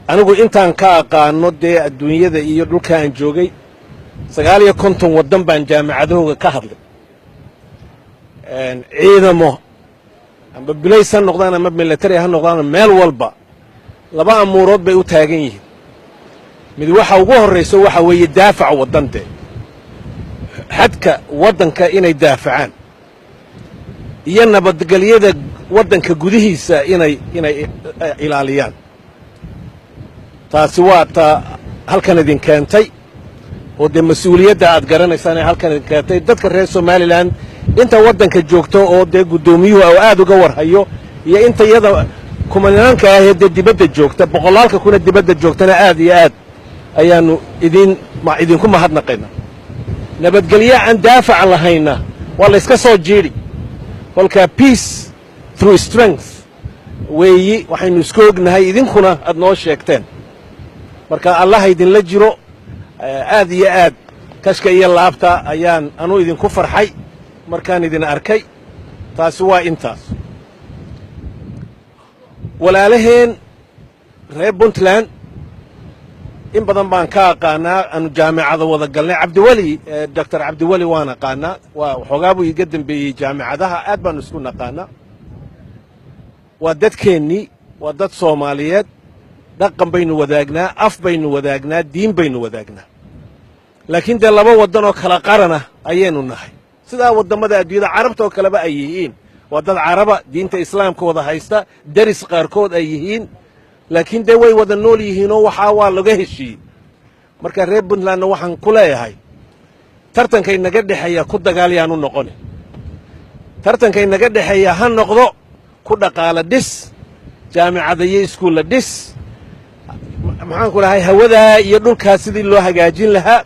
anigu intaan ka aqaano dee adduunyada iyo dhulka aan joogay 59 waddan baan jaamacadahooga ka hadlay ciidamo amba bilays ha noqdaan ama military ha noqdaan meel walba laba amuurood bay u taagan yihiin mid waxa ugu horeyso waxa weeye daafac wadante xadka waddanka inay daafacaan iyo nabadgelyada waddanka gudihiisa inay ilaaliyaan taasi waa ta halkan idin keentay oo dee mas-uuliyadda aad garanaysaan ee halkan idin keentay dadka reer Somaliland inta waddanka joogto oo dee gudoomiyuhu oo aad uga warhayo iyo inta iyada kumanaanka ah ee dibadda joogta boqolaalka kuna dibadda joogtana aad iyo aad ayaanu idinku mahadnaqaynaa nabadgelyo aan daafac lahayna waa la iska soo jiiri kolka peace through strength weeyi waxaynu isku ognahay idinkuna aad noo sheegteen marka allah idinla jiro aad iyo aad kashka iyo laabta ayaan anu idinku farxay markaan idin arkay taasi waa intaas walaalaheen reer Puntland in badan baan ka aqaanaa anu jaamacada wada galnay Cabdiwali Dr. Cabdiwali waan aqaanaa waa xogaabu iga dambeeyay jaamacadaha aad baan isku naqaanaa waa dadkeenni waa dad Soomaaliyeed dhaqan baynu wadaagnaa af baynu wadaagnaa diin baynu wadaagnaa laakiin dee laba waddan oo kala qarana ayaynu nahay sida wadamada adduunyada carabta oo kaleba ay yihiin waa dad caraba diinta islaamka wada haysta daris qaarkood ay yihiin laakiin dee way wada nool yihiin oo waxa waa laga heshiiyey marka reer Puntlandna waxaan ku leeyahay tartankay naga dhaxeeya ku dagaalayaan u noqon tartankay naga dhaxeeya ha noqdo ku dhaqaala dhis jaamacada iyo iskuul dhis maxaan ku lahay hawada iyo dhulka sidii loo hagaajin lahaa